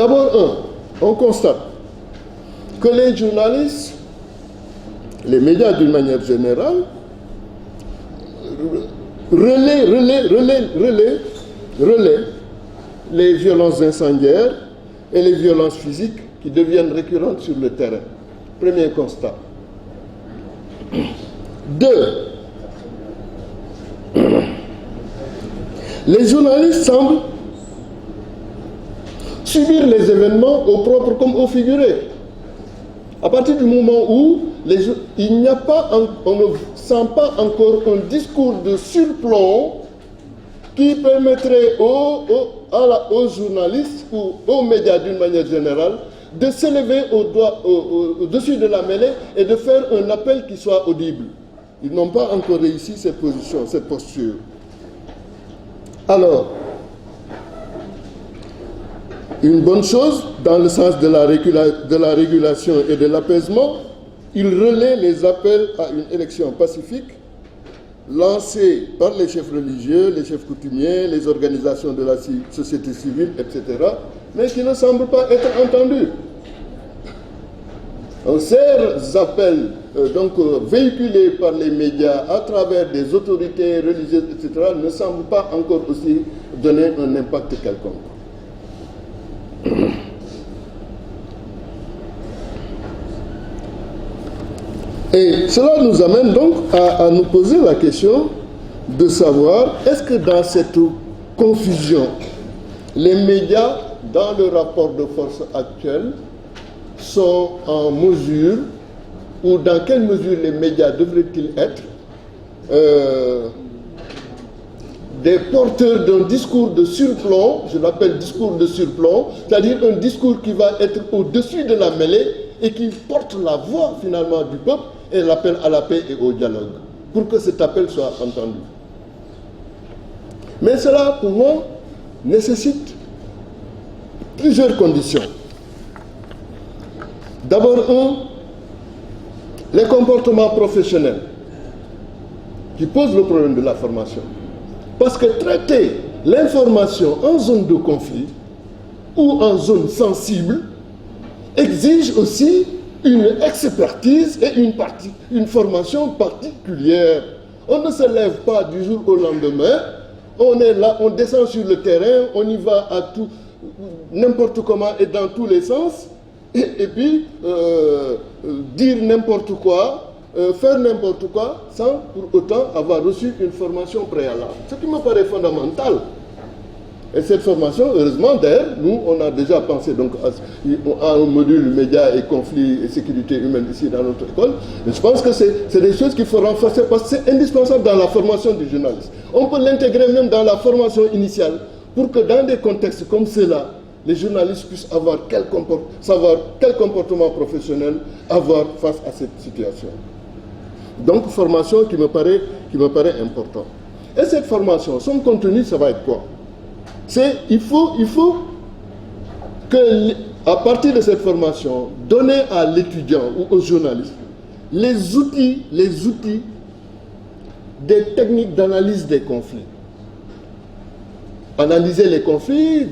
D'abord, on constate que les journalistes, les médias d'une manière générale, relaient les violences incendiaires et les violences physiques qui deviennent récurrentes sur le terrain. Premier constat. 2. Les journalistes semblent subir les événements au propre comme au figuré. À partir du moment où il n'y a pas, on ne sent pas encore un discours de surplomb qui permettrait aux journalistes ou aux médias d'une manière générale de s'élever au-dessus de la mêlée et de faire un appel qui soit audible. Ils n'ont pas encore réussi cette position, cette posture. Alors, une bonne chose, dans le sens de la régulation et de l'apaisement, il relaie les appels à une élection pacifique lancés par les chefs religieux, les chefs coutumiers, les organisations de la société civile, etc., mais qui ne semblent pas être entendus. Ces appels, véhiculés par les médias à travers des autorités religieuses, etc., ne semblent pas encore aussi donner un impact quelconque. Et cela nous amène donc à nous poser la question de savoir, est-ce que dans cette confusion, les médias, dans le rapport de force actuel, sont en mesure, ou dans quelle mesure les médias devraient-ils être des porteurs d'un discours de surplomb, je l'appelle discours de surplomb, c'est-à-dire un discours qui va être au-dessus de la mêlée et qui porte la voix finalement du peuple et l'appel à la paix et au dialogue, pour que cet appel soit entendu. Mais cela, pour moi, nécessite plusieurs conditions. D'abord, les comportements professionnels qui posent le problème de la formation. Parce que traiter l'information en zone de conflit ou en zone sensible exige aussi une expertise et une formation particulière. On ne se lève pas du jour au lendemain, on est là, on descend sur le terrain, on y va à tout, n'importe comment et dans tous les sens, et puis dire n'importe quoi, faire n'importe quoi, sans pour autant avoir reçu une formation préalable. Ce qui me paraît fondamental. Et cette formation, heureusement, d'ailleurs, nous, on a déjà pensé donc à un module médias et conflits et sécurité humaine ici dans notre école. Et je pense que c'est des choses qu'il faut renforcer parce que c'est indispensable dans la formation du journaliste. On peut l'intégrer même dans la formation initiale pour que dans des contextes comme ceux-là, les journalistes puissent savoir quel comportement professionnel avoir face à cette situation. Donc, formation qui me paraît important. Et cette formation, son contenu, ça va être quoi? Il faut que, à partir de cette formation, donner à l'étudiant ou au journaliste les outils des techniques d'analyse des conflits. Analyser les conflits,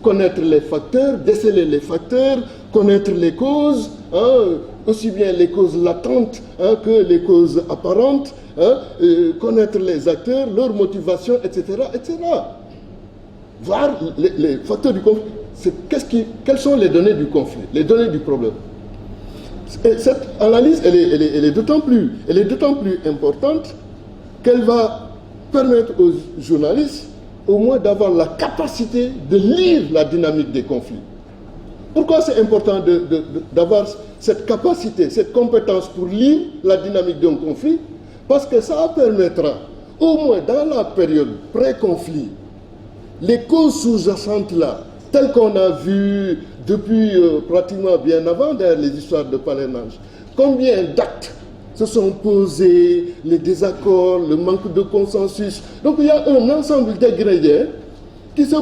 connaître les facteurs, déceler les facteurs, connaître les causes, aussi bien les causes latentes que les causes apparentes, connaître les acteurs, leurs motivations, etc., etc. Voir les facteurs du conflit. Quelles sont les données du conflit, les données du problème. Et cette analyse, elle est d'autant plus importante qu'elle va permettre aux journalistes au moins d'avoir la capacité de lire la dynamique des conflits. Pourquoi c'est important d'avoir cette capacité, cette compétence pour lire la dynamique d'un conflit? Parce que ça permettra, au moins dans la période pré-conflit, les causes sous-jacentes là, telles qu'on a vu depuis pratiquement bien avant d'ailleurs les histoires de parrainage, combien d'actes se sont posés, les désaccords, le manque de consensus. Donc il y a un ensemble d'ingrédients qui se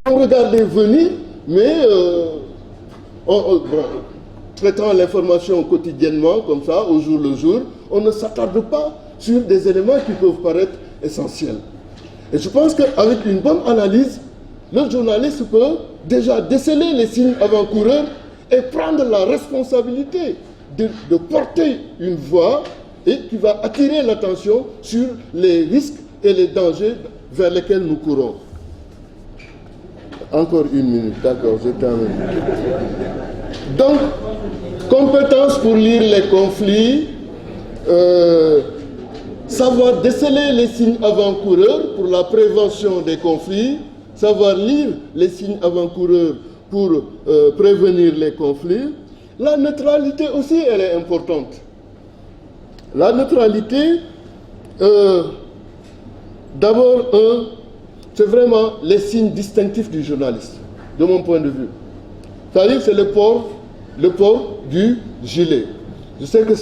regarder venir, mais traitant l'information quotidiennement, comme ça, au jour le jour, on ne s'attarde pas sur des éléments qui peuvent paraître essentiels. Et je pense qu'avec une bonne analyse, le journaliste peut déjà déceler les signes avant-coureurs et prendre la responsabilité de porter une voix et qui va attirer l'attention sur les risques et les dangers vers lesquels nous courons. Encore une minute, d'accord, je termine. Donc, compétence pour lire les conflits, savoir déceler les signes avant-coureurs pour la prévention des conflits, savoir lire les signes avant-coureurs pour prévenir les conflits. La neutralité aussi, elle est importante. La neutralité, d'abord, c'est vraiment les signes distinctifs du journaliste, de mon point de vue. C'est-à-dire, c'est le port du gilet. Je sais que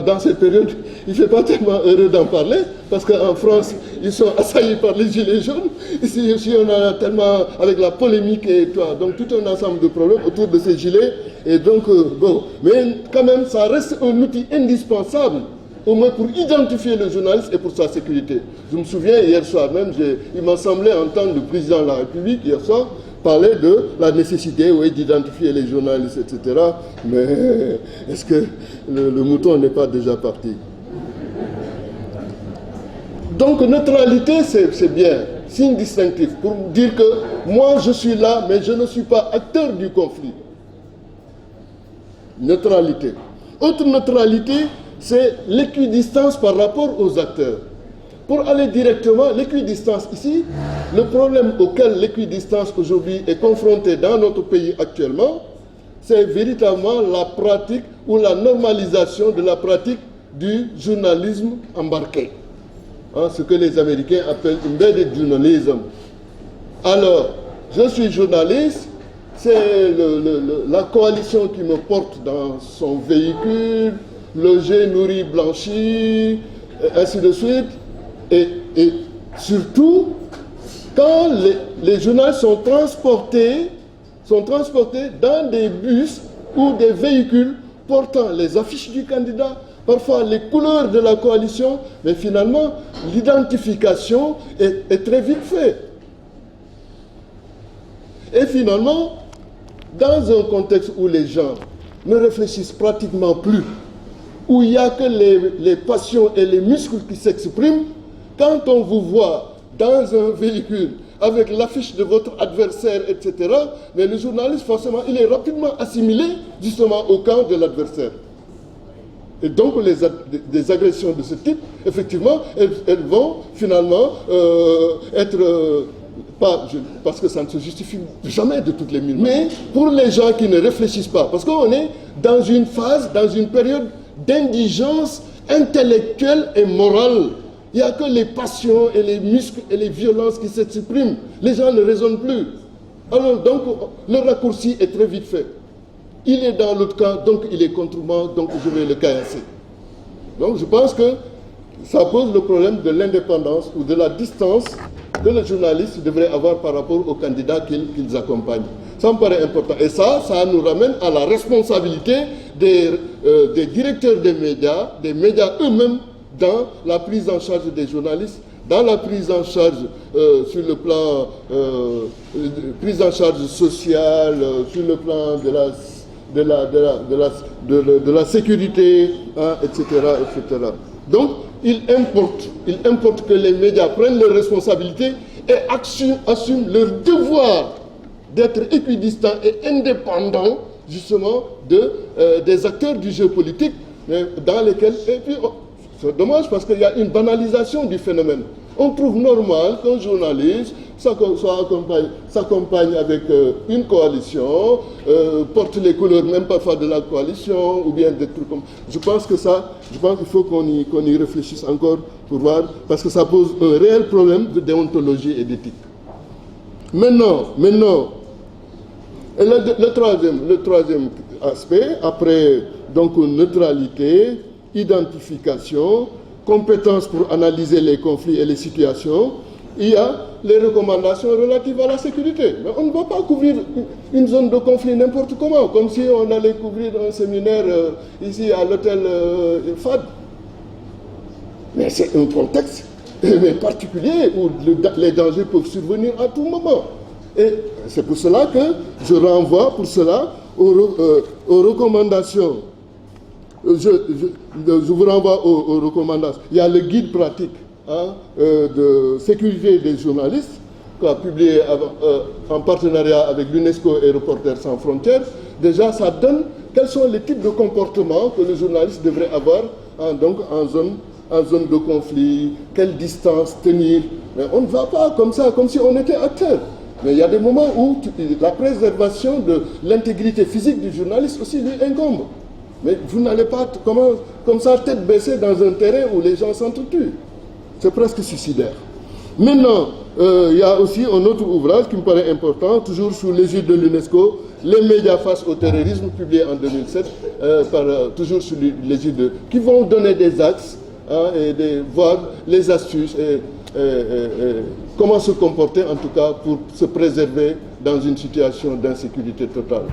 dans cette période, il ne fait pas tellement heureux d'en parler, parce qu'en France, ils sont assaillis par les gilets jaunes. Ici, on a tellement, avec la polémique et tout, donc tout un ensemble de problèmes autour de ces gilets. Et donc, bon, mais quand même, ça reste un outil indispensable, au moins pour identifier le journaliste et pour sa sécurité. Je me souviens, hier soir même, il m'a semblé entendre le président de la République, hier soir, parler de la nécessité, oui, d'identifier les journalistes, etc. Mais est-ce que le mouton n'est pas déjà parti? Donc, neutralité, c'est bien, signe distinctif, pour dire que moi, je suis là, mais je ne suis pas acteur du conflit. Neutralité. Autre neutralité, c'est l'équidistance par rapport aux acteurs. Pour aller directement, l'équidistance ici, le problème auquel l'équidistance aujourd'hui est confrontée dans notre pays actuellement, c'est véritablement la pratique ou la normalisation de la pratique du journalisme embarqué. Hein, ce que les Américains appellent embedded journalism. Alors, je suis journaliste, c'est la coalition qui me porte dans son véhicule, logé, nourri, blanchi, ainsi de suite. Et surtout, quand les journalistes sont transportés dans des bus ou des véhicules portant les affiches du candidat, parfois les couleurs de la coalition, mais finalement, l'identification est très vite faite. Et finalement, dans un contexte où les gens ne réfléchissent pratiquement plus, où il n'y a que les passions et les muscles qui s'expriment, quand on vous voit dans un véhicule avec l'affiche de votre adversaire, etc., mais le journaliste, forcément, il est rapidement assimilé justement au camp de l'adversaire. Et donc, des agressions de ce type, effectivement, elles vont finalement être... parce que ça ne se justifie jamais de toutes les minutes, mais pour les gens qui ne réfléchissent pas, parce qu'on est dans une phase, dans une période d'indigence intellectuelle et morale. Il n'y a que les passions et les muscles et les violences qui s'expriment. Les gens ne raisonnent plus. Alors, donc, le raccourci est très vite fait. Il est dans l'autre camp, donc il est contre moi, donc je vais le caillasser. Donc, je pense que ça pose le problème de l'indépendance ou de la distance que les journalistes devraient avoir par rapport aux candidats qu'ils accompagnent. Ça me paraît important. Et ça nous ramène à la responsabilité des directeurs des médias eux-mêmes, dans la prise en charge des journalistes, dans la prise en charge sur le plan prise en charge sociale, sur le plan de la sécurité, hein, etc., etc. Donc, il importe que les médias prennent leurs responsabilités et assument leur devoir d'être équidistants et indépendants, justement, des acteurs du jeu politique, dans lesquels... Et puis, c'est dommage parce qu'il y a une banalisation du phénomène. On trouve normal qu'un journaliste s'accompagne avec une coalition, porte les couleurs même parfois de la coalition, ou bien des trucs comme... Je pense qu'il faut qu'on y réfléchisse encore pour voir, parce que ça pose un réel problème de déontologie et d'éthique. Maintenant, le troisième aspect, après donc neutralité, identification, compétences pour analyser les conflits et les situations, il y a les recommandations relatives à la sécurité. Mais on ne va pas couvrir une zone de conflit n'importe comment, comme si on allait couvrir un séminaire ici à l'hôtel FAD. Mais c'est un contexte particulier où les dangers peuvent survenir à tout moment. Et c'est pour cela que je renvoie aux recommandations. Je vous renvoie aux recommandations. Il y a le guide pratique de sécurité des journalistes qu'a publié en partenariat avec l'UNESCO et Reporters sans frontières. Déjà, ça donne quels sont les types de comportements que le journaliste devrait avoir en zone de conflit, quelle distance tenir. Mais on ne va pas comme ça, comme si on était acteur. Mais il y a des moments où la préservation de l'intégrité physique du journaliste aussi lui incombe. Mais vous n'allez pas comme ça, tête baissée dans un terrain où les gens s'entretuent. C'est presque suicidaire. Maintenant, il y a aussi un autre ouvrage qui me paraît important, toujours sous l'égide de l'UNESCO, Les médias face au terrorisme, publié en 2007, toujours sous l'égide qui vont donner des axes et voir les astuces et comment se comporter, en tout cas, pour se préserver dans une situation d'insécurité totale.